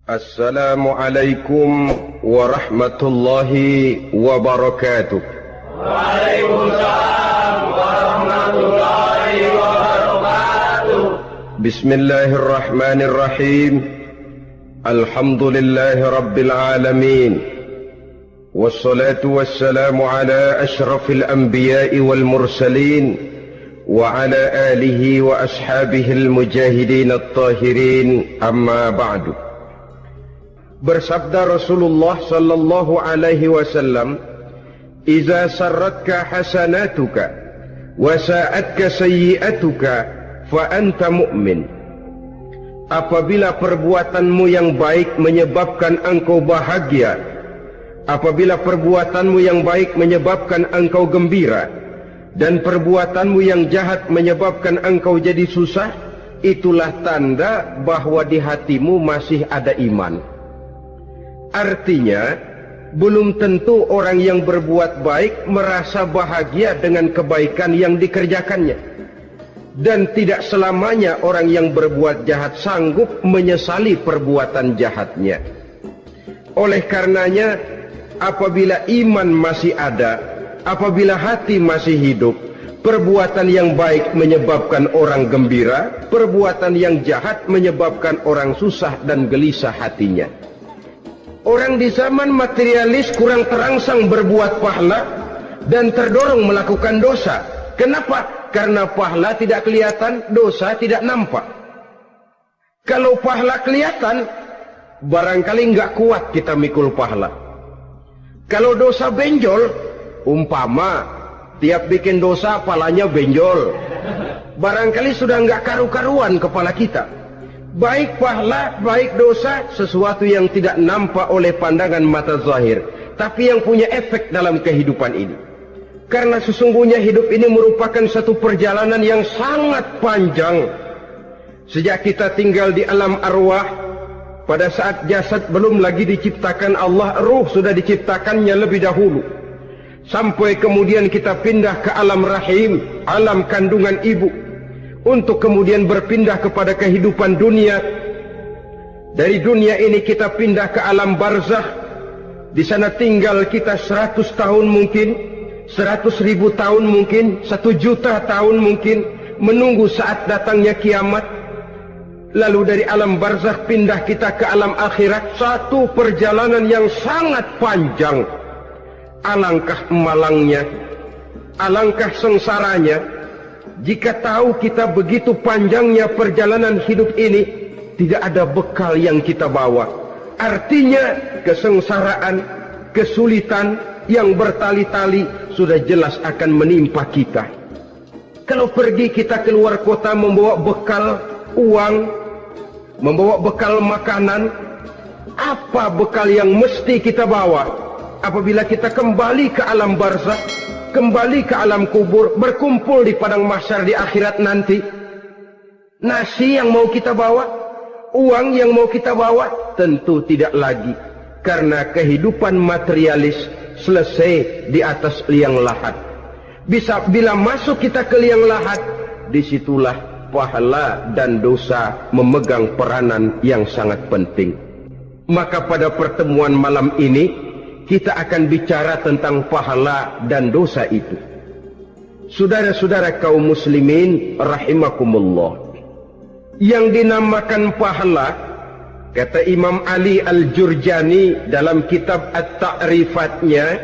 Assalamualaikum warahmatullahi wabarakatuh. Waalaikumsalam warahmatullahi wabarakatuh. Bismillahirrahmanirrahim. Alhamdulillahi rabbil alamin. Wassalatu wassalamu ala ashrafil anbiya'i wal mursalin wa ala alihi wa ashabihil mujahidin at-tahirin, amma ba'du. Bersabda Rasulullah sallallahu alaihi wasallam, "Iza sarratka hasanatuka wa sa'atka sayyi'atuka fa anta mu'min." Apabila perbuatanmu yang baik menyebabkan engkau bahagia, apabila perbuatanmu yang baik menyebabkan engkau gembira, dan perbuatanmu yang jahat menyebabkan engkau jadi susah, itulah tanda bahwa di hatimu masih ada iman. Artinya, belum tentu orang yang berbuat baik merasa bahagia dengan kebaikan yang dikerjakannya. Dan tidak selamanya orang yang berbuat jahat sanggup menyesali perbuatan jahatnya. Oleh karenanya, apabila iman masih ada, apabila hati masih hidup, perbuatan yang baik menyebabkan orang gembira, perbuatan yang jahat menyebabkan orang susah dan gelisah hatinya. Orang di zaman materialis kurang terangsang berbuat pahala dan terdorong melakukan dosa. Kenapa? Karena pahala tidak kelihatan, dosa tidak nampak. Kalau pahala kelihatan, barangkali nggak kuat kita mikul pahala. Kalau dosa benjol, umpama tiap bikin dosa palanya benjol, barangkali sudah nggak karu-karuan kepala kita. Baik pahala, baik dosa, sesuatu yang tidak nampak oleh pandangan mata zahir, tapi yang punya efek dalam kehidupan ini. Karena sesungguhnya hidup ini merupakan satu perjalanan yang sangat panjang. Sejak kita tinggal di alam arwah, pada saat jasad belum lagi diciptakan Allah, ruh sudah diciptakannya lebih dahulu. Sampai kemudian kita pindah ke alam rahim, alam kandungan ibu, untuk kemudian berpindah kepada kehidupan dunia. Dari dunia ini kita pindah ke alam barzakh. Di sana tinggal kita 100 tahun mungkin, 100.000 tahun mungkin, 1 juta tahun mungkin, menunggu saat datangnya kiamat. Lalu dari alam barzakh pindah kita ke alam akhirat, satu perjalanan yang sangat panjang. Alangkah malangnya, alangkah sengsaranya jika tahu kita begitu panjangnya perjalanan hidup ini, tidak ada bekal yang kita bawa. Artinya kesengsaraan, kesulitan yang bertali-tali sudah jelas akan menimpa kita. Kalau pergi kita keluar kota membawa bekal uang, membawa bekal makanan, apa bekal yang mesti kita bawa? Apabila kita kembali ke alam barzakh, kembali ke alam kubur, berkumpul di padang mahsyar di akhirat nanti, nasi yang mau kita bawa, uang yang mau kita bawa, tentu tidak lagi. Karena kehidupan materialis selesai di atas liang lahat. Bila masuk kita ke liang lahat, disitulah pahala dan dosa memegang peranan yang sangat penting. Maka pada pertemuan malam ini, kita akan bicara tentang pahala dan dosa itu. Saudara-saudara kaum muslimin rahimakumullah, yang dinamakan pahala, kata Imam Ali Al-Jurjani dalam kitab At-Ta'rifatnya,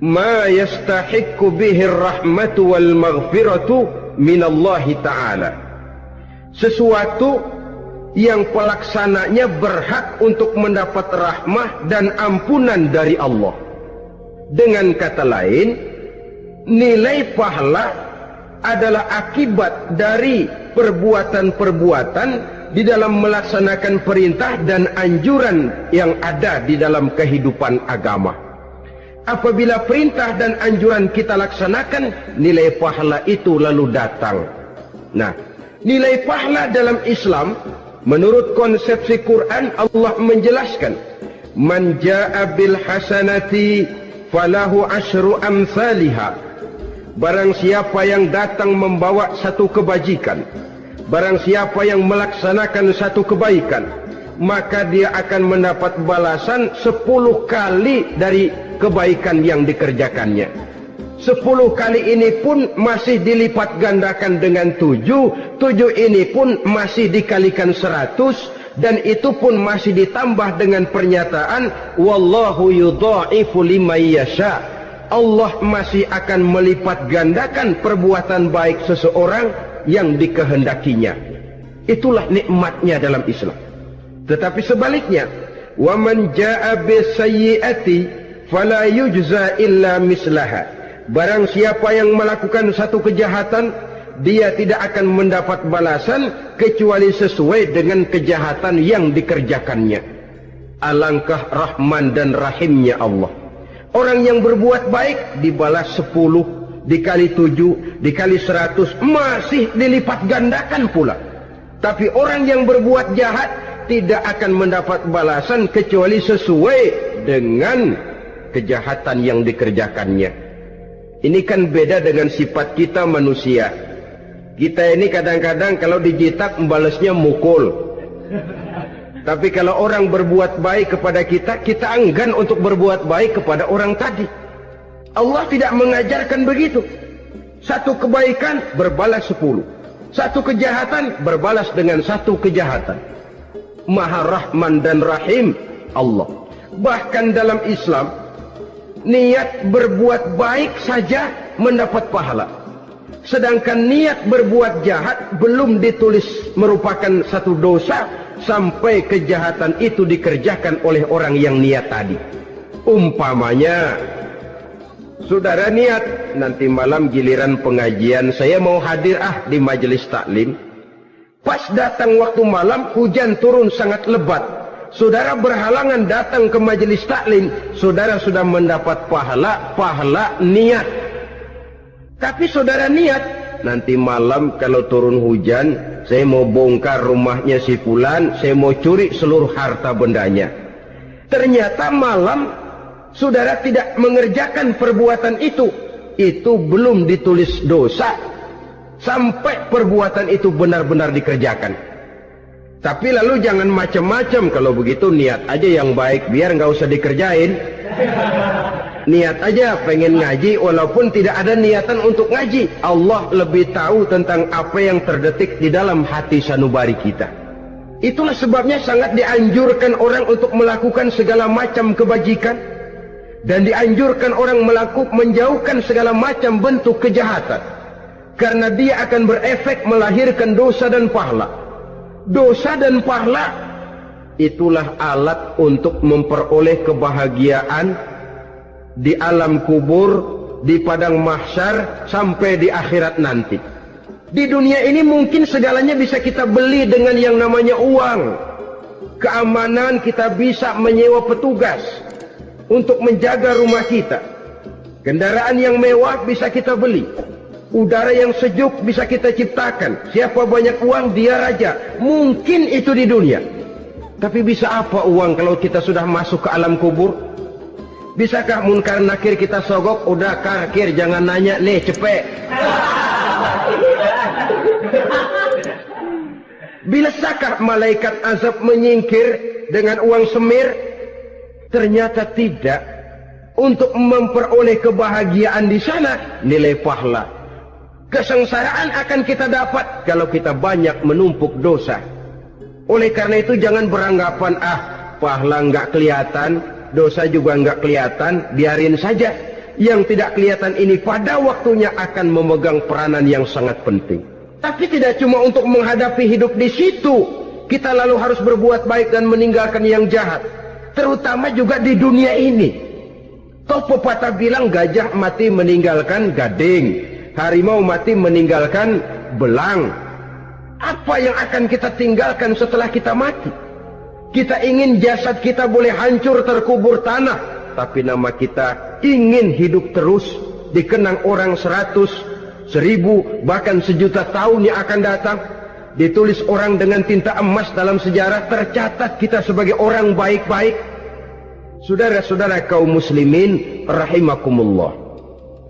ma yastahiqqu bihi ar-rahmatu wal maghfiratu minallahi ta'ala, sesuatu yang pelaksananya berhak untuk mendapat rahmah dan ampunan dari Allah. Dengan kata lain, nilai pahala adalah akibat dari perbuatan-perbuatan di dalam melaksanakan perintah dan anjuran yang ada di dalam kehidupan agama. Apabila perintah dan anjuran kita laksanakan, nilai pahala itu lalu datang. Nah, nilai pahala dalam Islam, menurut konsepsi Quran, Allah menjelaskan, man jaa bil hasanati falahu asyru amsalihha. Barang siapa yang datang membawa satu kebajikan, barang siapa yang melaksanakan satu kebaikan, maka dia akan mendapat balasan 10 kali dari kebaikan yang dikerjakannya. 10 kali ini pun masih dilipat gandakan dengan 7 ini pun masih dikalikan 100, dan itu pun masih ditambah dengan pernyataan wallahu yudha'ifu liman yasha. Allah masih akan melipat gandakan perbuatan baik seseorang yang dikehendakinya. Itulah nikmatnya dalam Islam. Tetapi sebaliknya, wa man jaa'a bisayyi'ati fala yujza illa mislaha. Barang siapa yang melakukan satu kejahatan, dia tidak akan mendapat balasan kecuali sesuai dengan kejahatan yang dikerjakannya. Alangkah rahman dan rahimnya Allah. Orang yang berbuat baik dibalas 10, dikali 7, dikali 100, masih dilipat gandakan pula. Tapi orang yang berbuat jahat tidak akan mendapat balasan kecuali sesuai dengan kejahatan yang dikerjakannya. Ini kan beda dengan sifat kita manusia. Kita ini kadang-kadang kalau dijitak membalasnya mukul. Tapi kalau orang berbuat baik kepada kita, kita enggan untuk berbuat baik kepada orang tadi. Allah tidak mengajarkan begitu. Satu kebaikan berbalas 10. Satu kejahatan berbalas dengan satu kejahatan. Maha Rahman dan Rahim Allah. Bahkan dalam Islam, niat berbuat baik saja mendapat pahala. Sedangkan niat berbuat jahat belum ditulis merupakan satu dosa sampai kejahatan itu dikerjakan oleh orang yang niat tadi. Umpamanya, saudara niat nanti malam giliran pengajian saya mau hadir di majelis taklim. Pas datang waktu malam hujan turun sangat lebat. Saudara berhalangan datang ke majelis taklim, saudara sudah mendapat pahala niat. Tapi saudara niat, nanti malam kalau turun hujan, saya mau bongkar rumahnya si fulan, saya mau curi seluruh harta bendanya. Ternyata malam saudara tidak mengerjakan perbuatan itu belum ditulis dosa sampai perbuatan itu benar-benar dikerjakan. Tapi lalu jangan macam-macam. Kalau begitu niat aja yang baik, biar nggak usah dikerjain. Niat aja pengen ngaji walaupun tidak ada niatan untuk ngaji. Allah lebih tahu tentang apa yang terdetik di dalam hati sanubari kita. Itulah sebabnya sangat dianjurkan orang untuk melakukan segala macam kebajikan, dan dianjurkan orang menjauhkan segala macam bentuk kejahatan, karena dia akan berefek melahirkan dosa dan pahala. Dosa dan pahala itulah alat untuk memperoleh kebahagiaan di alam kubur, di padang mahsyar, sampai di akhirat nanti. Di dunia ini mungkin segalanya bisa kita beli dengan yang namanya uang. Keamanan kita bisa menyewa petugas untuk menjaga rumah kita. Kendaraan yang mewah bisa kita beli. Udara yang sejuk bisa kita ciptakan. Siapa banyak uang, dia raja. Mungkin itu di dunia. Tapi bisa apa uang kalau kita sudah masuk ke alam kubur? Bisakah munkar nakir kita sogok? Udah kakir, jangan nanya, nih cepet. Bisakah malaikat azab menyingkir dengan uang semir? Ternyata tidak. Untuk memperoleh kebahagiaan di sana, nilai pahala. Kesengsaraan akan kita dapat kalau kita banyak menumpuk dosa. Oleh karena itu jangan beranggapan pahala nggak kelihatan, dosa juga nggak kelihatan, biarin saja. Yang tidak kelihatan ini pada waktunya akan memegang peranan yang sangat penting. Tapi tidak cuma untuk menghadapi hidup di situ kita lalu harus berbuat baik dan meninggalkan yang jahat, terutama juga di dunia ini. Toh pepatah bilang gajah mati meninggalkan gading, harimau mati meninggalkan belang. Apa yang akan kita tinggalkan setelah kita mati? Kita ingin jasad kita boleh hancur terkubur tanah, tapi nama kita ingin hidup terus, dikenang orang 100, 1000, bahkan 1.000.000 tahun yang akan datang. Ditulis orang dengan tinta emas dalam sejarah, tercatat kita sebagai orang baik-baik. Saudara-saudara kaum muslimin rahimakumullah.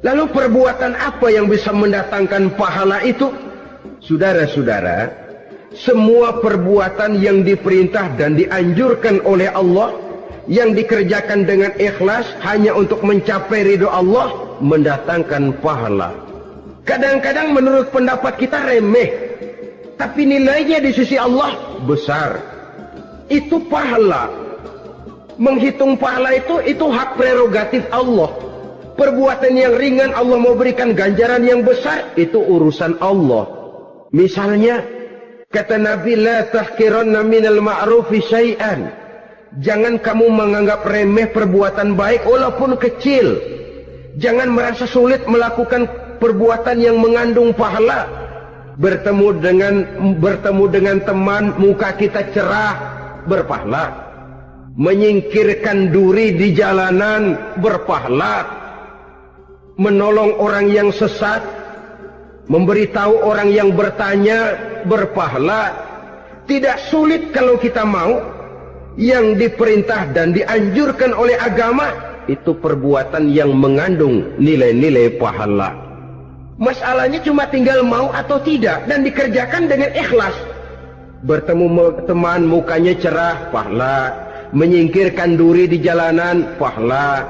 Lalu perbuatan apa yang bisa mendatangkan pahala itu? Saudara-saudara, semua perbuatan yang diperintah dan dianjurkan oleh Allah, yang dikerjakan dengan ikhlas hanya untuk mencapai ridho Allah, mendatangkan pahala. Kadang-kadang menurut pendapat kita remeh, tapi nilainya di sisi Allah besar. Itu pahala. Menghitung pahala itu hak prerogatif Allah. Perbuatan yang ringan Allah mau berikan ganjaran yang besar, itu urusan Allah. Misalnya, kata Nabi, la tahkiranna minal ma'rufi syai'an. Jangan kamu menganggap remeh perbuatan baik walaupun kecil. Jangan merasa sulit melakukan perbuatan yang mengandung pahala. Bertemu dengan teman, muka kita cerah, berpahala. Menyingkirkan duri di jalanan, berpahala. Menolong orang yang sesat, memberitahu orang yang bertanya, berpahala. Tidak sulit kalau kita mau. Yang diperintah dan dianjurkan oleh agama, itu perbuatan yang mengandung nilai-nilai pahala. Masalahnya cuma tinggal mau atau tidak, dan dikerjakan dengan ikhlas. Bertemu teman, mukanya cerah, pahala. Menyingkirkan duri di jalanan, pahala.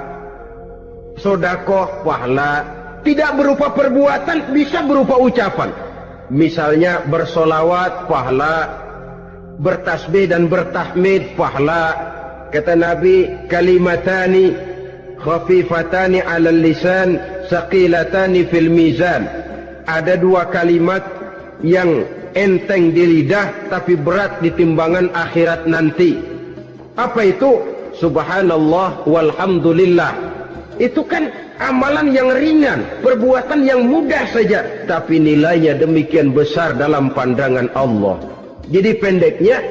Sodakoh, pahala. Tidak berupa perbuatan, bisa berupa ucapan. Misalnya bersolawat, pahala. Bertasbih dan bertahmid, pahala. Kata Nabi, kalimatani khafifatani 'alal lisan, saqilatani fil mizan. Ada dua kalimat yang enteng di lidah tapi berat di timbangan akhirat nanti. Apa itu? Subhanallah walhamdulillah. Itu kan amalan yang ringan, perbuatan yang mudah saja, tapi nilainya demikian besar dalam pandangan Allah. Jadi pendeknya,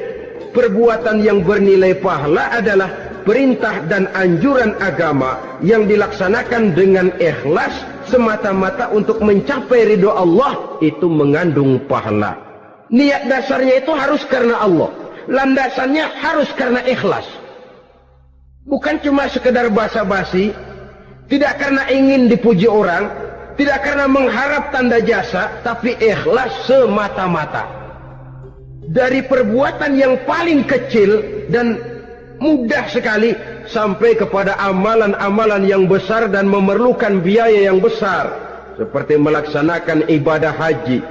perbuatan yang bernilai pahala adalah perintah dan anjuran agama yang dilaksanakan dengan ikhlas semata-mata untuk mencapai ridho Allah, itu mengandung pahala. Niat dasarnya itu harus karena Allah, landasannya harus karena ikhlas. Bukan cuma sekedar basa-basi, tidak karena ingin dipuji orang, tidak karena mengharap tanda jasa, tapi ikhlas semata-mata. Dari perbuatan yang paling kecil dan mudah sekali sampai kepada amalan-amalan yang besar dan memerlukan biaya yang besar, seperti melaksanakan ibadah haji,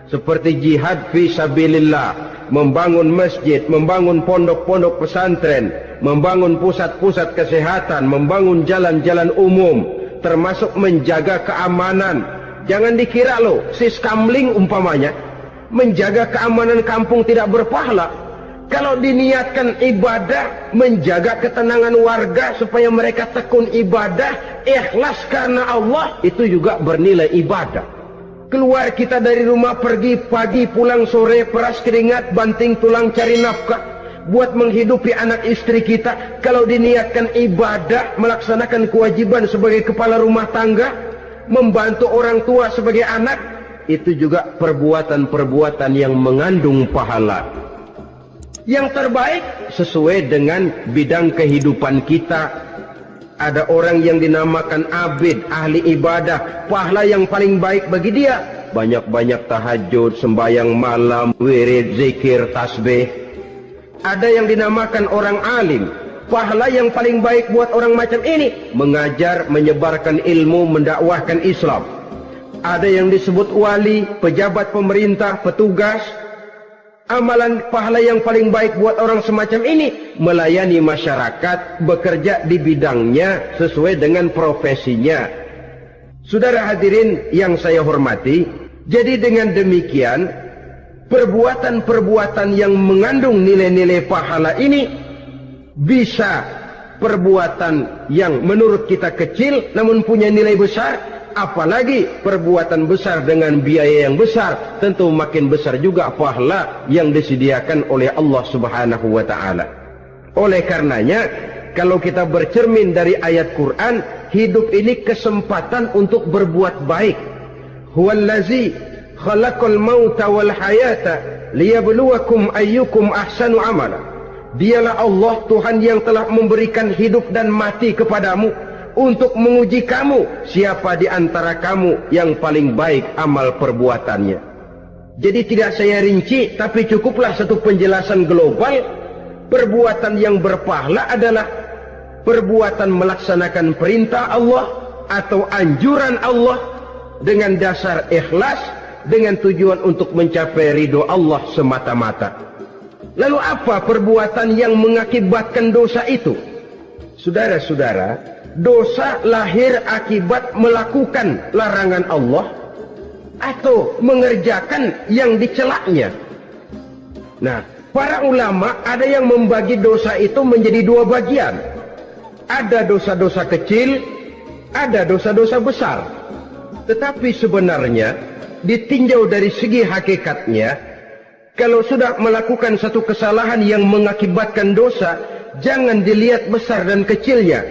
seperti jihad fi sabilillah, membangun masjid, membangun pondok-pondok pesantren, membangun pusat-pusat kesehatan, membangun jalan-jalan umum, termasuk menjaga keamanan. Jangan dikira loh, siskamling umpamanya, menjaga keamanan kampung tidak berpahala. Kalau diniatkan ibadah, menjaga ketenangan warga supaya mereka tekun ibadah, ikhlas karena Allah, itu juga bernilai ibadah. Keluar kita dari rumah, pergi pagi, pulang sore, peras keringat, banting tulang cari nafkah buat menghidupi anak istri kita. Kalau diniatkan ibadah, melaksanakan kewajiban sebagai kepala rumah tangga, membantu orang tua sebagai anak, itu juga perbuatan-perbuatan yang mengandung pahala. Yang terbaik sesuai dengan bidang kehidupan kita. Ada orang yang dinamakan abid, ahli ibadah, pahala yang paling baik bagi dia banyak-banyak tahajud, sembahyang malam, wirid, zikir, tasbih. Ada yang dinamakan orang alim, pahala yang paling baik buat orang macam ini mengajar, menyebarkan ilmu, mendakwahkan Islam. Ada yang disebut wali, pejabat pemerintah, petugas. Amalan pahala yang paling baik buat orang semacam ini melayani masyarakat, bekerja di bidangnya sesuai dengan profesinya. Saudara hadirin yang saya hormati, jadi dengan demikian perbuatan-perbuatan yang mengandung nilai-nilai pahala ini bisa perbuatan yang menurut kita kecil namun punya nilai besar. Apalagi perbuatan besar dengan biaya yang besar, tentu makin besar juga pahala yang disediakan oleh Allah Subhanahu wa ta'ala. Oleh karenanya, kalau kita bercermin dari ayat Quran, hidup ini kesempatan untuk berbuat baik. Huwallazi khalaqal mauta wal hayata liyabluwakum ayyukum ahsanu amala. Dialah Allah Tuhan yang telah memberikan hidup dan mati kepadamu untuk menguji kamu, siapa di antara kamu yang paling baik amal perbuatannya. Jadi tidak saya rinci, tapi cukuplah satu penjelasan global. Perbuatan yang berpahala adalah perbuatan melaksanakan perintah Allah atau anjuran Allah dengan dasar ikhlas, dengan tujuan untuk mencapai ridho Allah semata-mata. Lalu apa perbuatan yang mengakibatkan dosa itu? Saudara-saudara, dosa lahir akibat melakukan larangan Allah atau mengerjakan yang dicelaknya. Nah, para ulama ada yang membagi dosa itu menjadi dua bagian. Ada dosa-dosa kecil, ada dosa-dosa besar. Tetapi sebenarnya ditinjau dari segi hakikatnya, kalau sudah melakukan satu kesalahan yang mengakibatkan dosa, jangan dilihat besar dan kecilnya,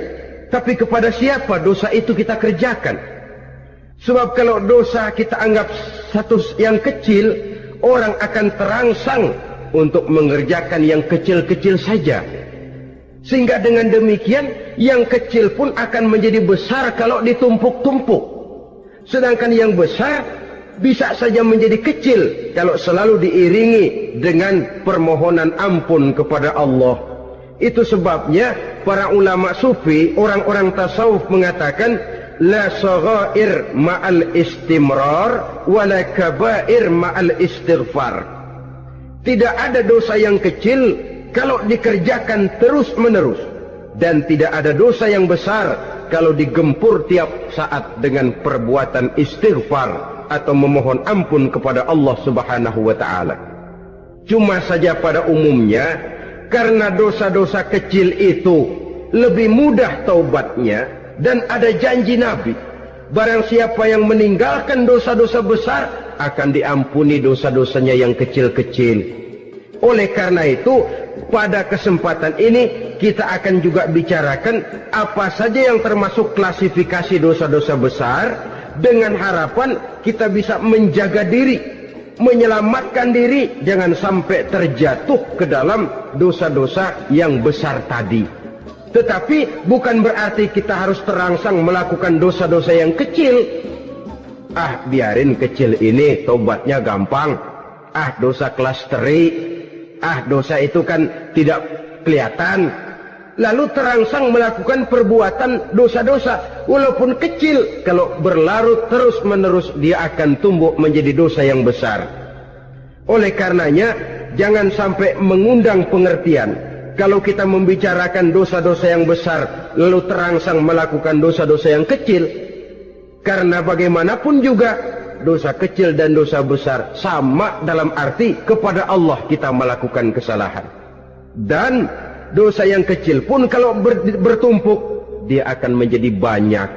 tapi kepada siapa dosa itu kita kerjakan. Sebab kalau dosa kita anggap satu yang kecil, orang akan terangsang untuk mengerjakan yang kecil-kecil saja. Sehingga dengan demikian, yang kecil pun akan menjadi besar kalau ditumpuk-tumpuk. Sedangkan yang besar bisa saja menjadi kecil kalau selalu diiringi dengan permohonan ampun kepada Allah. Itu sebabnya para ulama sufi, orang-orang tasawuf mengatakan, la saghair ma'al istimrar wala kabair ma'al istighfar. Tidak ada dosa yang kecil kalau dikerjakan terus-menerus, dan tidak ada dosa yang besar kalau digempur tiap saat dengan perbuatan istighfar atau memohon ampun kepada Allah Subhanahu wa taala. Cuma saja pada umumnya, karena dosa-dosa kecil itu lebih mudah taubatnya, dan ada janji Nabi, barang siapa yang meninggalkan dosa-dosa besar akan diampuni dosa-dosanya yang kecil-kecil. Oleh karena itu, pada kesempatan ini kita akan juga bicarakan apa saja yang termasuk klasifikasi dosa-dosa besar, dengan harapan kita bisa menjaga diri, menyelamatkan diri, jangan sampai terjatuh ke dalam dosa-dosa yang besar tadi. Tetapi bukan berarti kita harus terangsang melakukan dosa-dosa yang kecil. Ah, biarin kecil ini, tobatnya gampang. Ah, dosa kelas teri. Ah, dosa itu kan tidak kelihatan. Lalu terangsang melakukan perbuatan dosa-dosa walaupun kecil, kalau berlarut terus-menerus dia akan tumbuh menjadi dosa yang besar. Oleh karenanya, jangan sampai mengundang pengertian kalau kita membicarakan dosa-dosa yang besar lalu terangsang melakukan dosa-dosa yang kecil. Karena bagaimanapun juga dosa kecil dan dosa besar sama dalam arti kepada Allah kita melakukan kesalahan. Dan dosa yang kecil pun kalau bertumpuk, dia akan menjadi banyak.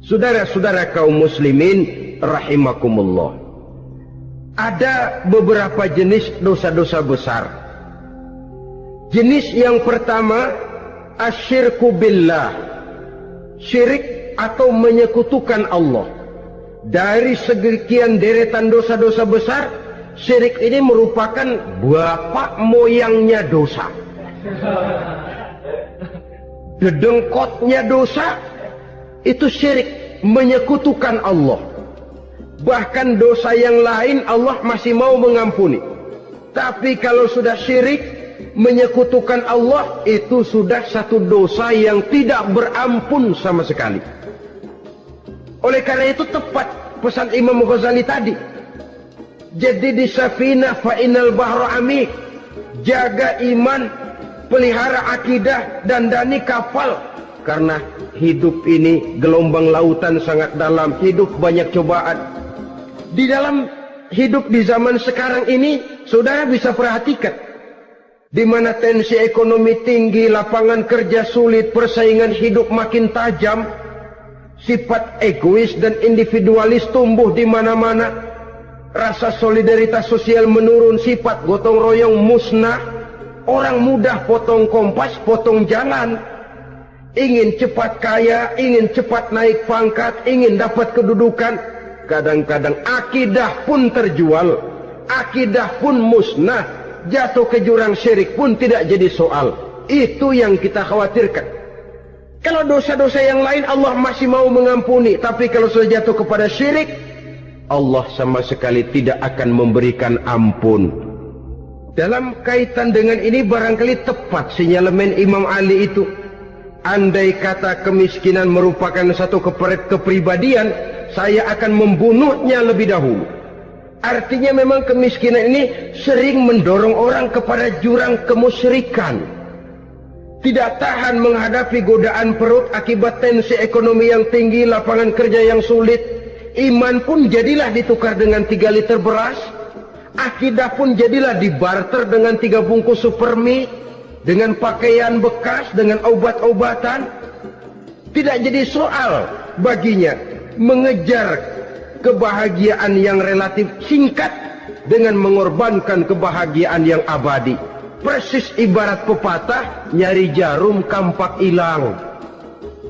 Saudara-saudara kaum muslimin rahimakumullah, ada beberapa jenis dosa-dosa besar. Jenis yang pertama, asyirku billah, syirik atau menyekutukan Allah. Dari sekian deretan dosa-dosa besar, syirik ini merupakan bapak moyangnya dosa. Dedengkotnya dosa itu syirik, menyekutukan Allah. Bahkan dosa yang lain Allah masih mau mengampuni, tapi kalau sudah syirik, menyekutukan Allah, itu sudah satu dosa yang tidak berampun sama sekali. Oleh karena itu tepat pesan Imam Ghazali tadi, jadi di Safinah fa innal bahra amik, jaga iman, pelihara akidah, dandani kapal, karena hidup ini gelombang lautan sangat dalam, hidup banyak cobaan. Di dalam hidup di zaman sekarang ini, saudara bisa perhatikan, di mana tensi ekonomi tinggi, lapangan kerja sulit, persaingan hidup makin tajam, sifat egois dan individualis tumbuh di mana-mana, rasa solidaritas sosial menurun, sifat gotong royong musnah, orang mudah potong kompas, potong jalan, ingin cepat kaya, ingin cepat naik pangkat, ingin dapat kedudukan. Kadang-kadang akidah pun terjual, akidah pun musnah, jatuh ke jurang syirik pun tidak jadi soal. Itu yang kita khawatirkan. Kalau dosa-dosa yang lain Allah masih mau mengampuni, tapi kalau sudah jatuh kepada syirik, Allah sama sekali tidak akan memberikan ampun. Dalam kaitan dengan ini barangkali tepat sinyalemen Imam Ali itu. Andai kata kemiskinan merupakan satu kepribadian, saya akan membunuhnya lebih dahulu. Artinya memang kemiskinan ini sering mendorong orang kepada jurang kemusyrikan. Tidak tahan menghadapi godaan perut akibat tensi ekonomi yang tinggi, lapangan kerja yang sulit. Iman pun jadilah ditukar dengan 3 liter beras. Akidah pun jadilah dibarter dengan 3 bungkus supermi, dengan pakaian bekas, dengan obat-obatan. Tidak jadi soal baginya mengejar kebahagiaan yang relatif singkat dengan mengorbankan kebahagiaan yang abadi. Persis ibarat pepatah, nyari jarum kampak hilang.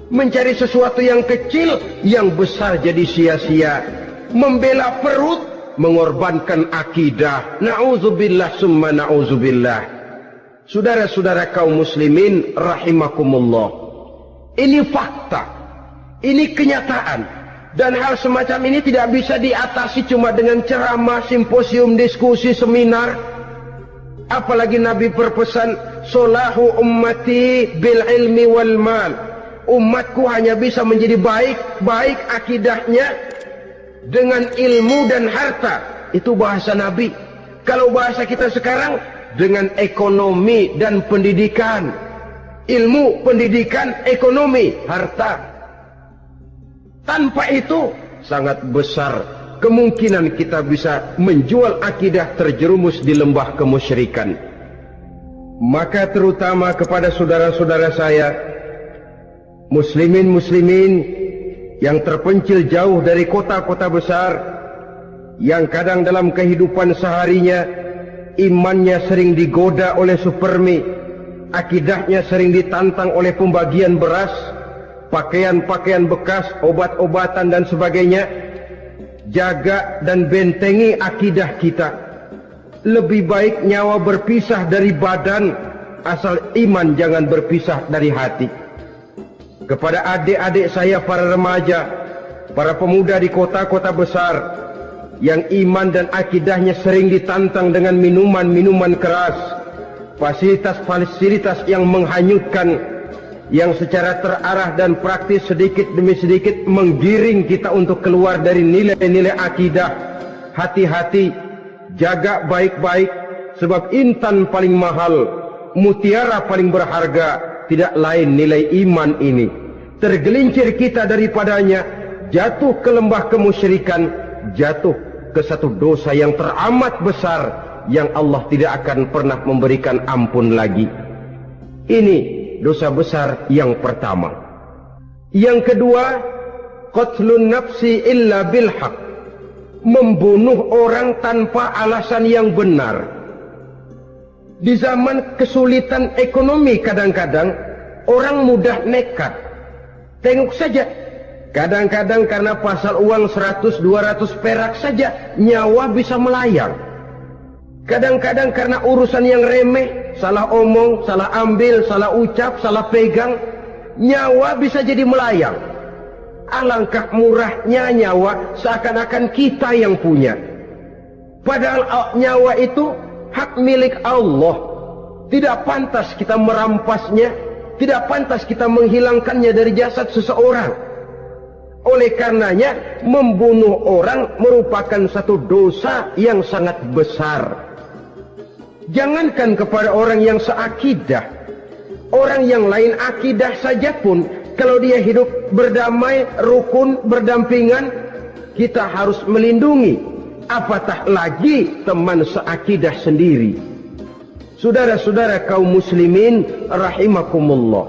Mencari sesuatu yang kecil, yang besar jadi sia-sia. Membela perut, mengorbankan akidah. Na'udzubillah summa na'udzubillah. Saudara-saudara kaum muslimin rahimakumullah. Ini fakta. Ini kenyataan. Dan hal semacam ini tidak bisa diatasi cuma dengan ceramah, simposium, diskusi, seminar. Apalagi Nabi berpesan, solahu ummati bil ilmi wal mal. Umatku hanya bisa menjadi baik akidahnya dengan ilmu dan harta. Itu bahasa Nabi. Kalau bahasa kita sekarang, dengan ekonomi dan pendidikan. Ilmu, pendidikan, ekonomi, harta. Tanpa itu sangat besar kemungkinan kita bisa menjual akidah terjerumus di lembah kemusyrikan. Maka terutama kepada saudara-saudara saya, muslimin yang terpencil jauh dari kota-kota besar, yang kadang dalam kehidupan seharinya imannya sering digoda oleh supermi, akidahnya sering ditantang oleh pembagian beras, pakaian-pakaian bekas, obat-obatan dan sebagainya. Jaga dan bentengi akidah kita. Lebih baik nyawa berpisah dari badan, asal iman jangan berpisah dari hati. Kepada adik-adik saya para remaja, para pemuda di kota-kota besar yang iman dan akidahnya sering ditantang dengan minuman-minuman keras, fasilitas-fasilitas yang menghanyutkan, yang secara terarah dan praktis sedikit demi sedikit menggiring kita untuk keluar dari nilai-nilai akidah. Hati-hati, jaga baik-baik, sebab intan paling mahal, mutiara paling berharga tidak lain nilai iman ini. Tergelincir kita daripadanya, jatuh ke lembah kemusyrikan, jatuh ke satu dosa yang teramat besar yang Allah tidak akan pernah memberikan ampun lagi. Ini dosa besar yang pertama. Yang kedua, qatlun nafsi illa bilhaq, membunuh orang tanpa alasan yang benar. Di zaman kesulitan ekonomi kadang-kadang orang mudah nekat. Tengok saja, kadang-kadang karena pasal uang 100-200 perak saja nyawa bisa melayang. Kadang-kadang karena urusan yang remeh, salah omong, salah ambil, salah ucap, salah pegang, nyawa bisa jadi melayang. Alangkah murahnya nyawa, seakan-akan kita yang punya. Padahal nyawa itu hak milik Allah. Tidak pantas kita merampasnya, tidak pantas kita menghilangkannya dari jasad seseorang. Oleh karenanya, membunuh orang merupakan satu dosa yang sangat besar. Jangankan kepada orang yang seakidah, orang yang lain akidah saja pun, kalau dia hidup berdamai, rukun, berdampingan, kita harus melindungi. Apatah lagi teman seakidah sendiri. Saudara-saudara kaum muslimin rahimakumullah,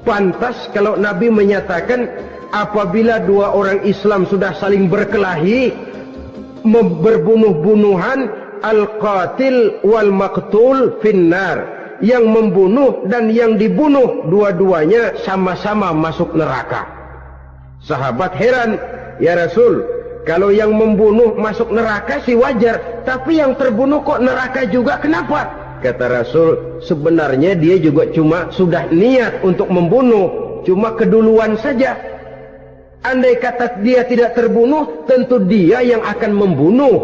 pantas kalau Nabi menyatakan apabila dua orang Islam sudah saling berkelahi, berbunuh-bunuhan, al-qatil wal maqtul finnar, yang membunuh dan yang dibunuh dua-duanya sama-sama masuk neraka. Sahabat heran, ya Rasul, kalau yang membunuh masuk neraka sih wajar, tapi yang terbunuh kok neraka juga, kenapa? Kata Rasul, sebenarnya dia juga cuma sudah niat untuk membunuh, cuma keduluan saja. Andai kata dia tidak terbunuh, tentu dia yang akan membunuh.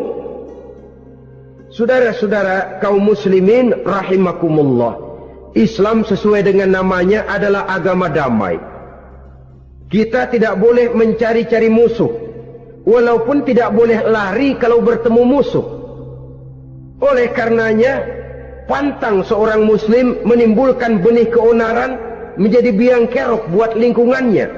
Saudara-saudara kaum muslimin rahimakumullah, Islam sesuai dengan namanya adalah agama damai. Kita tidak boleh mencari-cari musuh, walaupun tidak boleh lari kalau bertemu musuh. Oleh karenanya, pantang seorang muslim menimbulkan benih keonaran menjadi biang kerok buat lingkungannya.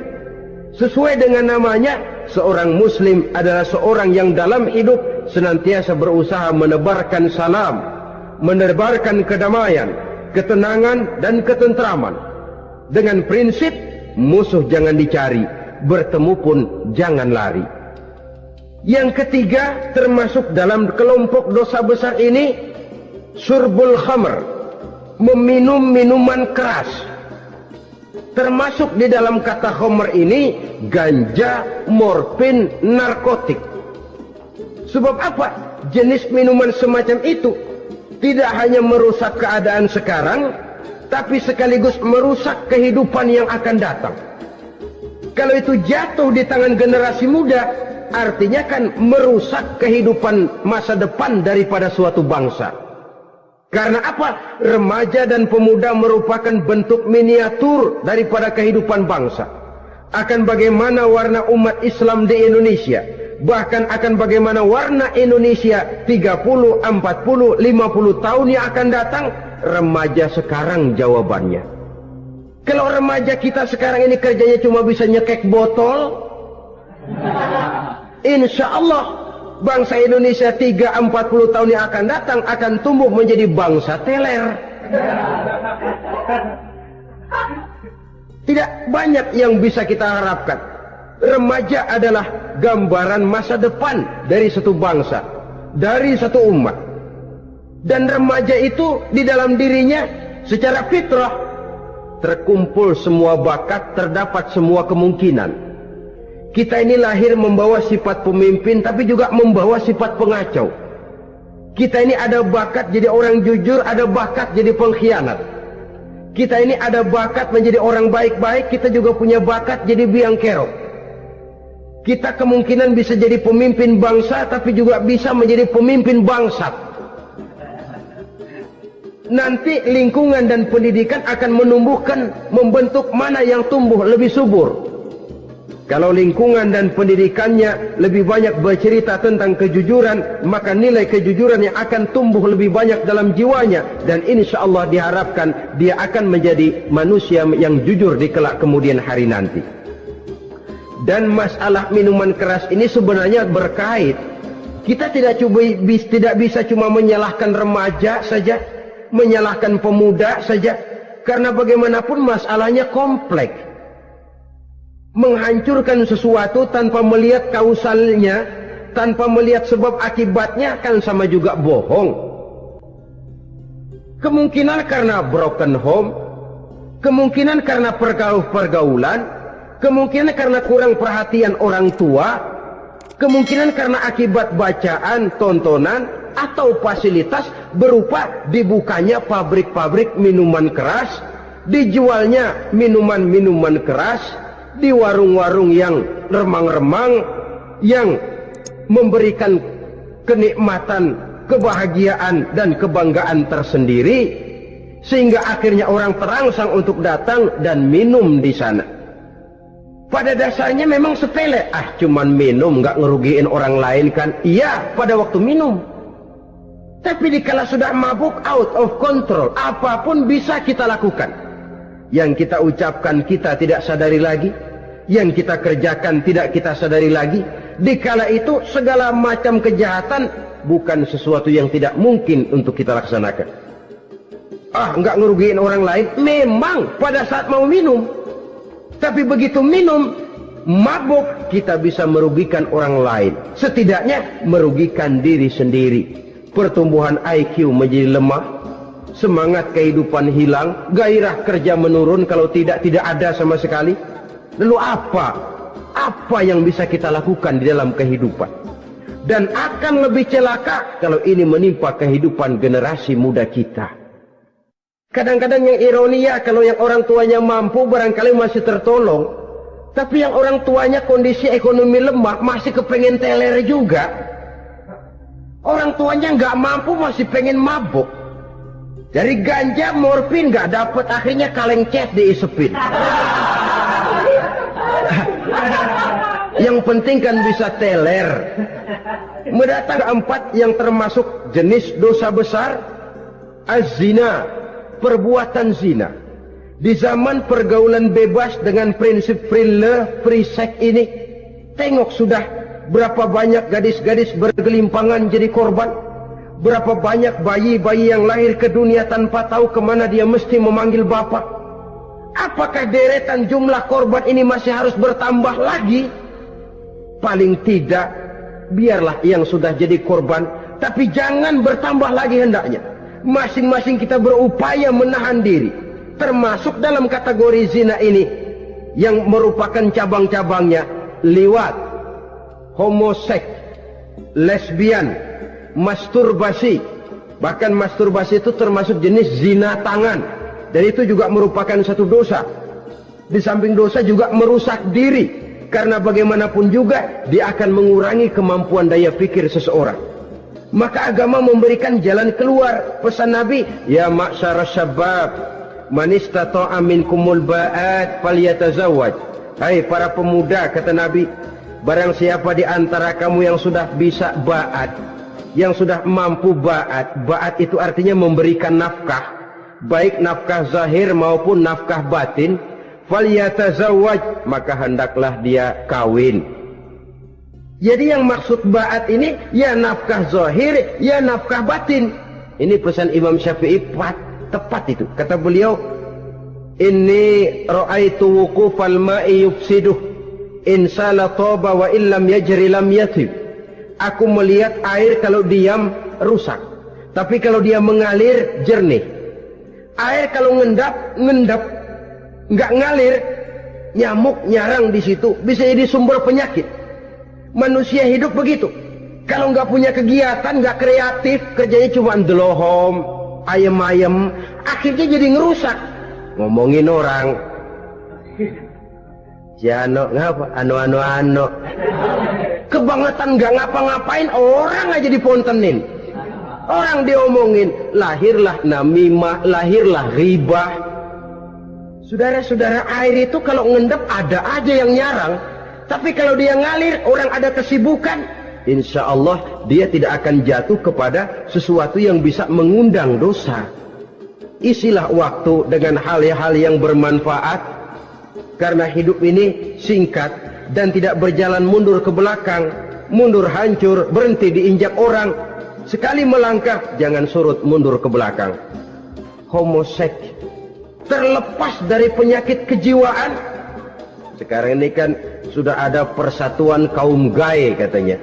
Sesuai dengan namanya, seorang muslim adalah seorang yang dalam hidup senantiasa berusaha menebarkan salam, menebarkan kedamaian, ketenangan dan ketentraman. Dengan prinsip musuh jangan dicari, bertemu pun jangan lari. Yang ketiga, termasuk dalam kelompok dosa besar ini, syurbul khamr, meminum minuman keras. Termasuk di dalam kata khamr ini ganja, morfin, narkotik. Sebab apa? Jenis minuman semacam itu tidak hanya merusak keadaan sekarang, tapi sekaligus merusak kehidupan yang akan datang. Kalau itu jatuh di tangan generasi muda, artinya kan merusak kehidupan masa depan daripada suatu bangsa. Karena apa? Remaja dan pemuda merupakan bentuk miniatur daripada kehidupan bangsa. Akan bagaimana warna umat Islam di Indonesia, bahkan akan bagaimana warna Indonesia 30, 40, 50 tahun yang akan datang, remaja sekarang jawabannya. Kalau remaja kita sekarang ini kerjanya cuma bisa nyekek botol, insya Allah bangsa Indonesia 30-40 tahun yang akan datang akan tumbuh menjadi bangsa teler. Tidak banyak yang bisa kita harapkan. Remaja adalah gambaran masa depan dari satu bangsa, dari satu umat. Dan remaja itu di dalam dirinya secara fitrah terkumpul semua bakat, terdapat semua kemungkinan. Kita ini lahir membawa sifat pemimpin, tapi juga membawa sifat pengacau. Kita ini ada bakat jadi orang jujur, ada bakat jadi pengkhianat. Kita ini ada bakat menjadi orang baik-baik, kita juga punya bakat jadi biang kerok. Kita kemungkinan bisa jadi pemimpin bangsa, tapi juga bisa menjadi pemimpin bangsat. Nanti lingkungan dan pendidikan akan menumbuhkan, membentuk mana yang tumbuh lebih subur. Kalau lingkungan dan pendidikannya lebih banyak bercerita tentang kejujuran, maka nilai kejujuran yang akan tumbuh lebih banyak dalam jiwanya. Dan insya Allah diharapkan dia akan menjadi manusia yang jujur di kelak kemudian hari nanti. Dan masalah minuman keras ini sebenarnya berkait. Kita tidak bisa cuma menyalahkan remaja saja, menyalahkan pemuda saja. Karena bagaimanapun masalahnya kompleks. Menghancurkan sesuatu tanpa melihat kausalnya, tanpa melihat sebab akibatnya, kan sama juga bohong. Kemungkinan karena broken home, kemungkinan karena pergaulan, kemungkinan karena kurang perhatian orang tua, kemungkinan karena akibat bacaan, tontonan, atau fasilitas berupa dibukanya pabrik-pabrik minuman keras, dijualnya minuman-minuman keras, di warung-warung yang remang-remang, yang memberikan kenikmatan, kebahagiaan dan kebanggaan tersendiri, sehingga akhirnya orang terangsang untuk datang dan minum di sana. Pada dasarnya memang sepele, cuman minum, nggak ngerugiin orang lain kan? Iya, pada waktu minum. Tapi dikala sudah mabuk, out of control, apapun bisa kita lakukan. Yang kita ucapkan kita tidak sadari lagi, yang kita kerjakan tidak kita sadari lagi. Dikala itu segala macam kejahatan bukan sesuatu yang tidak mungkin untuk kita laksanakan. Nggak ngerugiin orang lain, memang pada saat mau minum. Tapi begitu minum, mabuk, kita bisa merugikan orang lain. Setidaknya merugikan diri sendiri. Pertumbuhan IQ menjadi lemah, semangat kehidupan hilang, gairah kerja menurun, kalau tidak ada sama sekali. Lalu apa yang bisa kita lakukan di dalam kehidupan? Dan akan lebih celaka kalau ini menimpa kehidupan generasi muda kita. Kadang-kadang yang ironi ya, kalau yang orang tuanya mampu barangkali masih tertolong. Tapi yang orang tuanya kondisi ekonomi lemah masih kepengen teler juga. Orang tuanya nggak mampu masih pengen mabuk. Dari ganja, morfin nggak dapet, akhirnya kaleng cat diisepin. Yang penting kan bisa teler. Mendatang keempat yang termasuk jenis dosa besar, az-zina, perbuatan zina. Di zaman pergaulan bebas dengan prinsip free love, free sex ini, tengok sudah berapa banyak gadis-gadis bergelimpangan jadi korban. Berapa banyak bayi-bayi yang lahir ke dunia tanpa tahu kemana dia mesti memanggil bapak. Apakah deretan jumlah korban ini masih harus bertambah lagi? Paling tidak, biarlah yang sudah jadi korban, tapi jangan bertambah lagi hendaknya. Masing-masing kita berupaya menahan diri. Termasuk dalam kategori zina ini yang merupakan cabang-cabangnya liwat, homoseks, lesbian, masturbasi. Bahkan masturbasi itu termasuk jenis zina tangan, dan itu juga merupakan satu dosa. Di samping dosa juga merusak diri, karena bagaimanapun juga dia akan mengurangi kemampuan daya pikir seseorang. Maka agama memberikan jalan keluar. Pesan Nabi, ya ma'syarasy syabab, man istata'a minkumul ba'at falyatazawwaj. Hai para pemuda, kata Nabi, barang siapa di antara kamu yang sudah bisa ba'at, yang sudah mampu ba'at. Ba'at itu artinya memberikan nafkah, baik nafkah zahir maupun nafkah batin. Falyatazawwaj, maka hendaklah dia kawin. Jadi yang maksud ba'at ini ya nafkah zahir, ya nafkah batin. Ini pesan Imam Syafi'i tepat itu. Kata beliau, inni ra'aitu wuqufal ma'i yufsiduh in sala taba wa illam yajri lam yatib. Aku melihat air kalau diam rusak, tapi kalau dia mengalir jernih. Air kalau ngendap, nggak ngalir, nyamuk nyarang di situ, bisa jadi sumber penyakit. Manusia hidup begitu. Kalau nggak punya kegiatan, nggak kreatif, kerjanya cuma delohom, ayam-ayam, akhirnya jadi ngerusak. Ngomongin orang, Jano ngapa? Ano. Kebangetan nggak ngapa-ngapain, orang aja dipontenin. Orang diomongin, lahirlah namimah, lahirlah ribah. Saudara-saudara, air itu kalau ngendap ada aja yang nyarang. Tapi kalau dia ngalir, orang ada kesibukan, insya Allah dia tidak akan jatuh kepada sesuatu yang bisa mengundang dosa. Isilah waktu dengan hal-hal yang bermanfaat, karena hidup ini singkat dan tidak berjalan mundur ke belakang. Mundur hancur, berhenti diinjak orang. Sekali melangkah, jangan surut mundur ke belakang. Homoseks, terlepas dari penyakit kejiwaan. Sekarang ini kan sudah ada persatuan kaum gay katanya,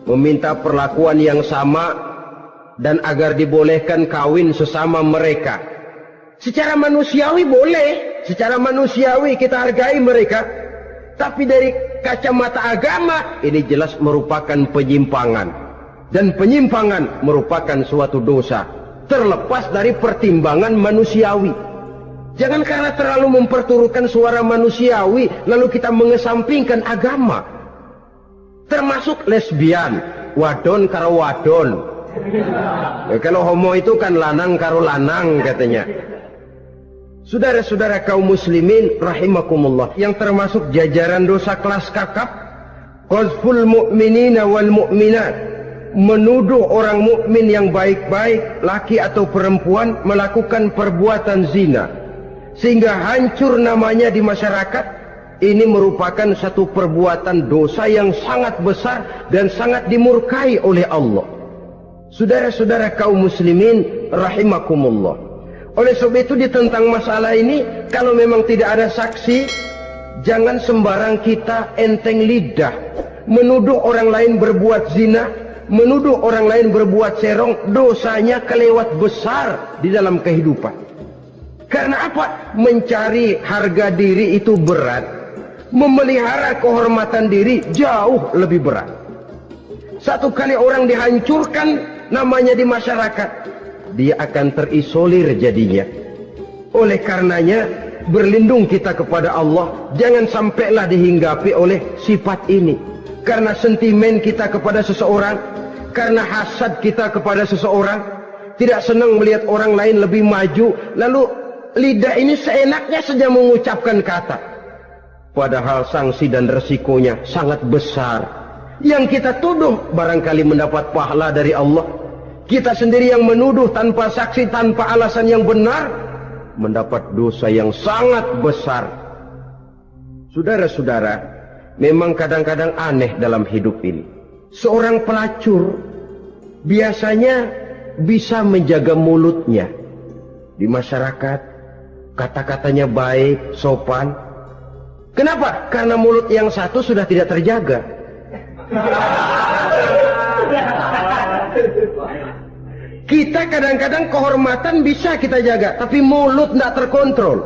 meminta perlakuan yang sama dan agar dibolehkan kawin sesama mereka. Secara manusiawi boleh, secara manusiawi kita hargai mereka, tapi dari kacamata agama ini jelas merupakan penyimpangan, dan penyimpangan merupakan suatu dosa terlepas dari pertimbangan manusiawi. Jangan karena terlalu memperturutkan suara manusiawi lalu kita mengesampingkan agama. Termasuk lesbian, wadon karo wadon. Kalau homo itu kan lanang karo lanang katanya. Saudara-saudara kaum muslimin rahimakumullah, yang termasuk jajaran dosa kelas kakap, qazful mu'minina wal mu'minat, menuduh orang mukmin yang baik-baik, laki atau perempuan, melakukan perbuatan zina sehingga hancur namanya di masyarakat. Ini merupakan satu perbuatan dosa yang sangat besar dan sangat dimurkai oleh Allah. Saudara-saudara kaum muslimin rahimakumullah, oleh sebab itu tentang masalah ini, kalau memang tidak ada saksi, jangan sembarang kita enteng lidah menuduh orang lain berbuat zina, menuduh orang lain berbuat serong. Dosanya kelewat besar di dalam kehidupan. Karena apa? Mencari harga diri itu berat, memelihara kehormatan diri jauh lebih berat. Satu kali orang dihancurkan namanya di masyarakat, dia akan terisolir jadinya. Oleh karenanya berlindung kita kepada Allah, jangan sampailah dihinggapi oleh sifat ini. Karena sentimen kita kepada seseorang, karena hasad kita kepada seseorang, tidak senang melihat orang lain lebih maju, lalu lidah ini seenaknya saja mengucapkan kata. Padahal sanksi dan resikonya sangat besar. Yang kita tuduh barangkali mendapat pahala dari Allah. Kita sendiri yang menuduh tanpa saksi, tanpa alasan yang benar, mendapat dosa yang sangat besar. Saudara-saudara, memang kadang-kadang aneh dalam hidup ini. Seorang pelacur biasanya bisa menjaga mulutnya di masyarakat, kata-katanya baik, sopan. Kenapa? Karena mulut yang satu sudah tidak terjaga. Kita kadang-kadang kehormatan bisa kita jaga, tapi mulut tidak terkontrol.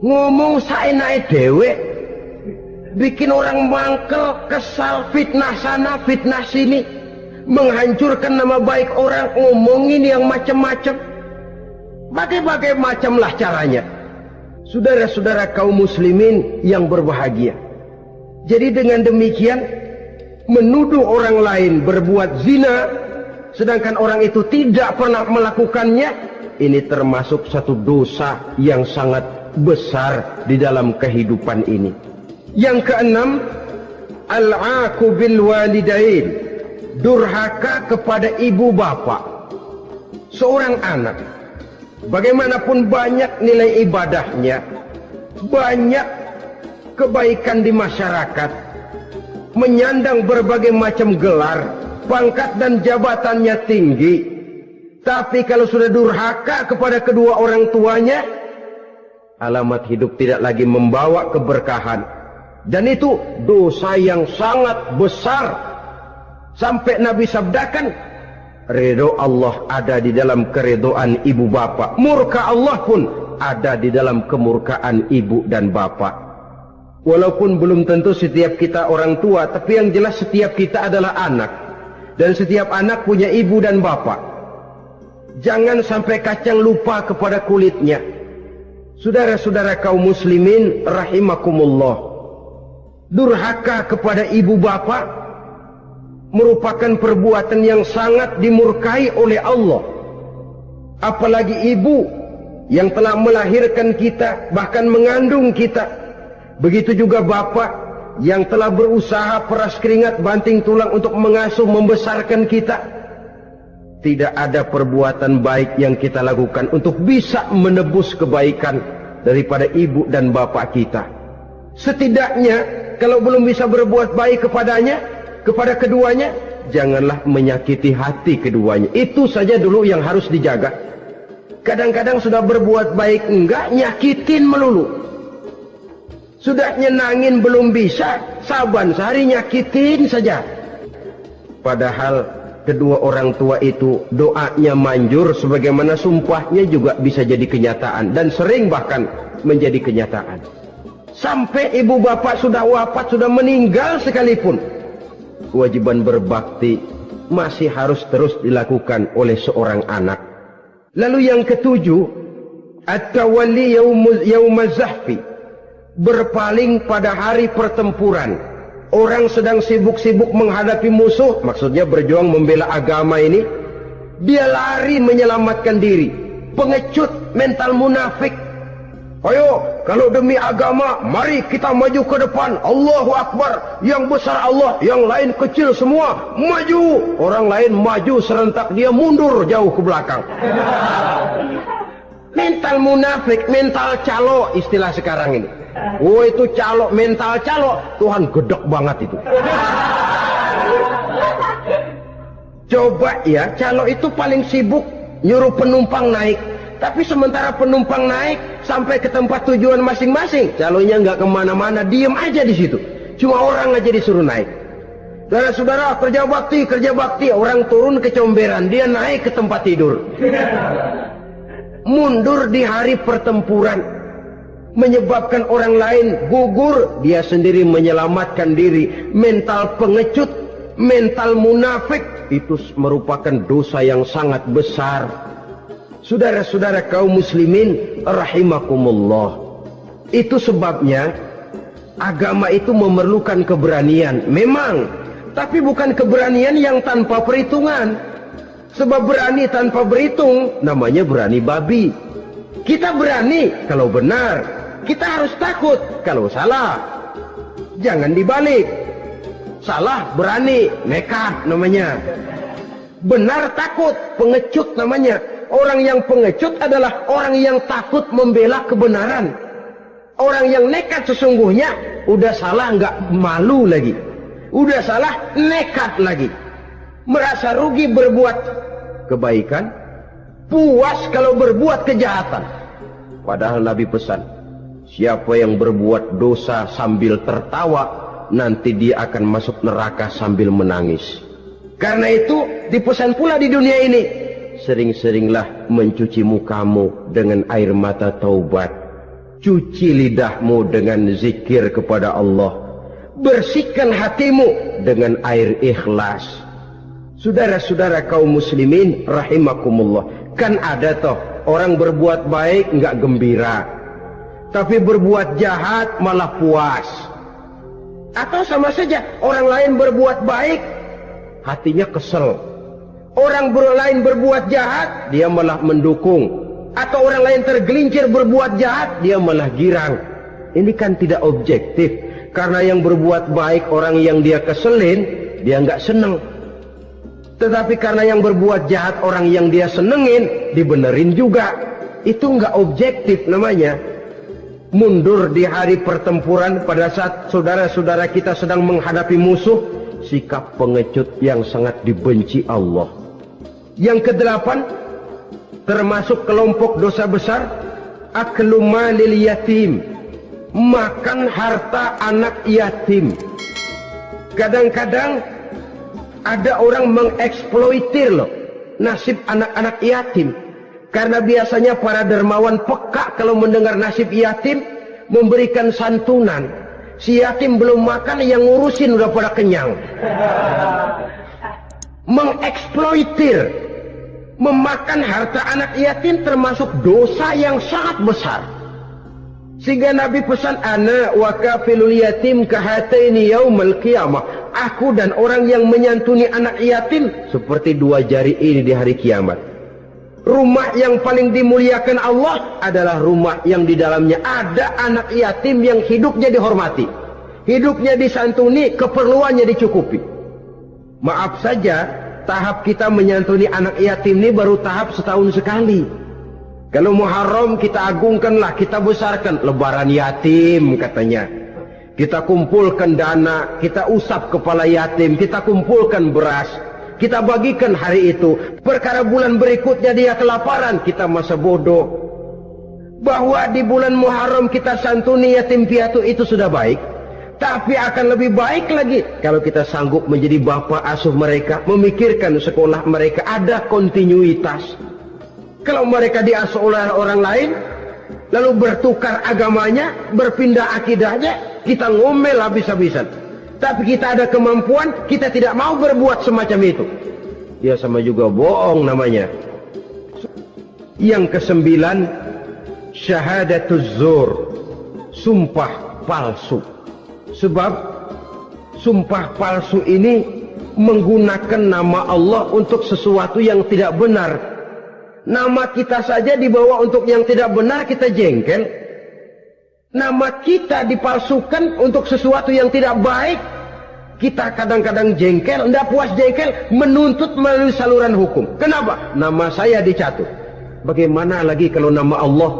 Ngomong saenake dhewe, bikin orang mangkel, kesal, fitnah sana, fitnah sini, menghancurkan nama baik orang, ngomongin yang macam-macam. Bagai-bagai macamlah caranya. Saudara-saudara kaum muslimin yang berbahagia. Jadi dengan demikian, menuduh orang lain berbuat zina, sedangkan orang itu tidak pernah melakukannya, ini termasuk satu dosa yang sangat besar di dalam kehidupan ini. Yang keenam, al-'aqu bil walidain, durhaka kepada ibu bapak. Seorang anak, bagaimanapun banyak nilai ibadahnya, banyak kebaikan di masyarakat, menyandang berbagai macam gelar, pangkat dan jabatannya tinggi, tapi kalau sudah durhaka kepada kedua orang tuanya, alamat hidup tidak lagi membawa keberkahan, dan itu dosa yang sangat besar. Sampai Nabi sabdakan, ridho Allah ada di dalam keridhaan ibu bapak, murka Allah pun ada di dalam kemurkaan ibu dan bapak. Walaupun belum tentu setiap kita orang tua, tapi yang jelas setiap kita adalah anak. Dan setiap anak punya ibu dan bapak. Jangan sampai kacang lupa kepada kulitnya. Saudara-saudara kaum muslimin rahimakumullah, durhaka kepada ibu bapak merupakan perbuatan yang sangat dimurkai oleh Allah. Apalagi ibu yang telah melahirkan kita, bahkan mengandung kita. Begitu juga bapak yang telah berusaha peras keringat banting tulang untuk mengasuh membesarkan kita. Tidak ada perbuatan baik yang kita lakukan untuk bisa menebus kebaikan daripada ibu dan bapak kita. Setidaknya kalau belum bisa berbuat baik kepadanya, kepada keduanya, janganlah menyakiti hati keduanya. Itu saja dulu yang harus dijaga. Kadang-kadang sudah berbuat baik enggak, nyakitin melulu. Sudah nyenangin belum bisa, saban sehari nyakitin saja. Padahal kedua orang tua itu doanya manjur, sebagaimana sumpahnya juga bisa jadi kenyataan, dan sering bahkan menjadi kenyataan. Sampai ibu bapak sudah wafat, sudah meninggal sekalipun, kewajiban berbakti masih harus terus dilakukan oleh seorang anak. Lalu yang ketujuh, at-tawalli yaumaz zahfi, berpaling pada hari pertempuran. Orang sedang sibuk-sibuk menghadapi musuh, maksudnya berjuang membela agama ini, dia lari menyelamatkan diri. Pengecut, mental munafik. Ayo, kalau demi agama, mari kita maju ke depan. Allahu Akbar, yang besar Allah, yang lain kecil semua, maju. Orang lain maju serentak, dia mundur jauh ke belakang. Mental munafik, mental calo istilah sekarang ini. Oh, itu calo, mental calo, Tuhan gedek banget itu. Coba ya, calo itu paling sibuk nyuruh penumpang naik, tapi sementara penumpang naik sampai ke tempat tujuan masing-masing, calonya nggak kemana-mana, diem aja di situ. Cuma orang aja disuruh naik. Saudara-saudara, kerja bakti, orang turun ke comberan, dia naik ke tempat tidur. Mundur di hari pertempuran, menyebabkan orang lain gugur, dia sendiri menyelamatkan diri. Mental pengecut, mental munafik, itu merupakan dosa yang sangat besar. Saudara-saudara kaum muslimin rahimakumullah. Itu sebabnya agama itu memerlukan keberanian. Memang, tapi bukan keberanian yang tanpa perhitungan. Sebab berani tanpa berhitung namanya berani babi. Kita berani kalau benar, kita harus takut kalau salah. Jangan dibalik. Salah berani, nekat namanya. Benar takut, pengecut namanya. Orang yang pengecut adalah orang yang takut membela kebenaran. Orang yang nekat sesungguhnya udah salah nggak malu lagi. Udah salah nekat lagi. Merasa rugi berbuat kebaikan, puas kalau berbuat kejahatan. Padahal Nabi pesan, siapa yang berbuat dosa sambil tertawa, nanti dia akan masuk neraka sambil menangis. Karena itu dipesan pula di dunia ini, sering-seringlah mencuci mukamu dengan air mata taubat. Cuci lidahmu dengan zikir kepada Allah. Bersihkan hatimu dengan air ikhlas. Saudara-saudara kaum muslimin rahimakumullah. Kan ada toh orang berbuat baik nggak gembira, tapi berbuat jahat malah puas. Atau sama saja orang lain berbuat baik, hatinya kesel. Orang lain berbuat jahat, dia malah mendukung. Atau orang lain tergelincir berbuat jahat, dia malah girang. Ini kan tidak objektif. Karena yang berbuat baik orang yang dia keselin, dia nggak seneng. Tetapi karena yang berbuat jahat orang yang dia senengin, dibenerin juga. Itu nggak objektif namanya. Mundur di hari pertempuran pada saat saudara-saudara kita sedang menghadapi musuh, sikap pengecut yang sangat dibenci Allah. Yang kedelapan, termasuk kelompok dosa besar, aklu malil yatim, makan harta anak yatim. Kadang-kadang ada orang mengeksploitir loh nasib anak-anak yatim. Karena biasanya para dermawan peka kalau mendengar nasib yatim, memberikan santunan. Si yatim belum makan, yang ngurusin udah pada kenyang. Mengeksploitir, memakan harta anak yatim termasuk dosa yang sangat besar. Sehingga Nabi pesan, ana wa kafilul yatim kahataini yaumal qiyamah. Aku dan orang yang menyantuni anak yatim seperti dua jari ini di hari kiamat. Rumah yang paling dimuliakan Allah adalah rumah yang di dalamnya ada anak yatim yang hidupnya dihormati, hidupnya disantuni, keperluannya dicukupi. Maaf saja, tahap kita menyantuni anak yatim ini baru tahap setahun sekali. Kalau Muharram kita agungkanlah, kita besarkan. Lebaran yatim katanya. Kita kumpulkan dana, kita usap kepala yatim, kita kumpulkan beras, kita bagikan hari itu. Perkara bulan berikutnya dia kelaparan, kita masa bodoh. Bahwa di bulan Muharram kita santuni yatim piatu itu sudah baik. Tapi akan lebih baik lagi kalau kita sanggup menjadi bapak asuh mereka, memikirkan sekolah mereka, ada kontinuitas. Kalau mereka diasuh oleh orang lain, lalu bertukar agamanya, berpindah akidahnya, kita ngomel habis-habisan. Tapi kita ada kemampuan, kita tidak mau berbuat semacam itu. Ya sama juga bohong namanya. Yang kesembilan, syahadatuz zur, sumpah palsu. Sebab sumpah palsu ini menggunakan nama Allah untuk sesuatu yang tidak benar. Nama kita saja dibawa untuk yang tidak benar, kita jengkel. Nama kita dipalsukan untuk sesuatu yang tidak baik, kita kadang-kadang jengkel. Tidak puas jengkel, menuntut melalui saluran hukum. Kenapa? Nama saya dicatut. Bagaimana lagi kalau nama Allah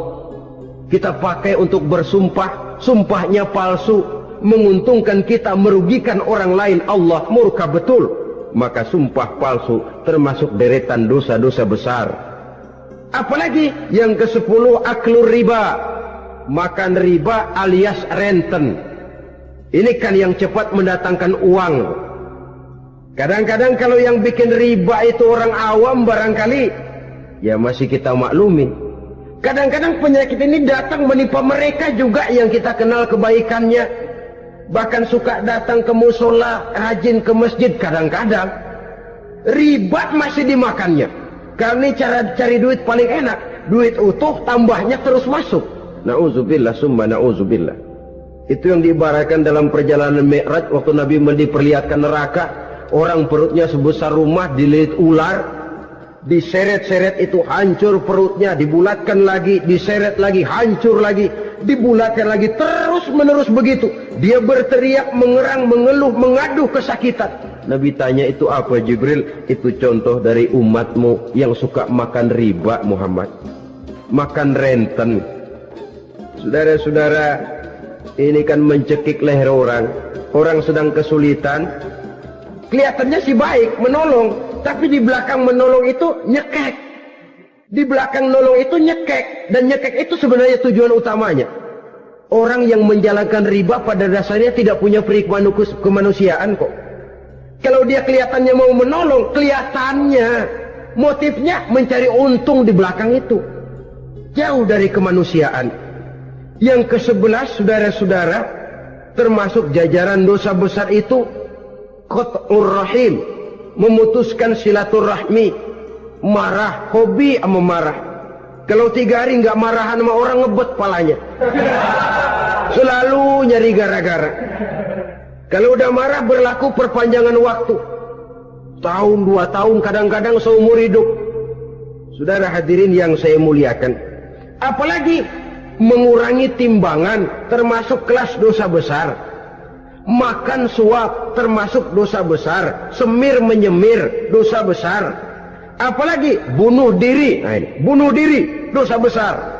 kita pakai untuk bersumpah, sumpahnya palsu, menguntungkan kita, merugikan orang lain, Allah murka betul. Maka sumpah palsu termasuk deretan dosa-dosa besar. Apalagi yang ke-10, aklur riba, makan riba alias renten. Ini kan yang cepat mendatangkan uang. Kadang-kadang kalau yang bikin riba itu orang awam barangkali, ya masih kita maklumi. Kadang-kadang penyakit ini datang menimpa mereka juga yang kita kenal kebaikannya. Bahkan suka datang ke musola, rajin ke masjid kadang-kadang. Riba masih dimakannya. Karena cara cari duit paling enak. Duit utuh tambahnya terus masuk. Na'udzubillah summa na'udzubillah. Itu yang diibaratkan dalam perjalanan Mi'raj waktu Nabi diperlihatkan neraka. Orang perutnya sebesar rumah dililit ular. Diseret-seret itu hancur perutnya, dibulatkan lagi, diseret lagi, hancur lagi, dibulatkan lagi, terus menerus begitu. Dia berteriak, mengerang, mengeluh, mengaduh kesakitan. Nabi tanya, itu apa Jibril? Itu contoh dari umatmu yang suka makan riba Muhammad, makan renten. Saudara-saudara, ini kan mencekik leher orang. Orang sedang kesulitan, kelihatannya sih baik, menolong, tapi di belakang menolong itu nyekek. Di belakang nolong itu nyekek. Dan nyekek itu sebenarnya tujuan utamanya. Orang yang menjalankan riba pada dasarnya tidak punya perikman kemanusiaan kok. Kalau dia kelihatannya mau menolong, kelihatannya motifnya mencari untung di belakang itu. Jauh dari kemanusiaan. Yang ke-11, saudara-saudara, termasuk jajaran dosa besar itu qat'ur rahim, memutuskan silaturahmi. Marah, hobi sama marah. Kalau 3 hari nggak marahan sama orang, ngebet palanya. Selalu nyari gara-gara. Kalau udah marah berlaku perpanjangan waktu. Tahun, 2 tahun, kadang-kadang seumur hidup. Saudara hadirin yang saya muliakan. Apalagi mengurangi timbangan termasuk kelas dosa besar. Makan suap termasuk dosa besar. Semir menyemir dosa besar. Apalagi bunuh diri. Nah ini, bunuh diri dosa besar.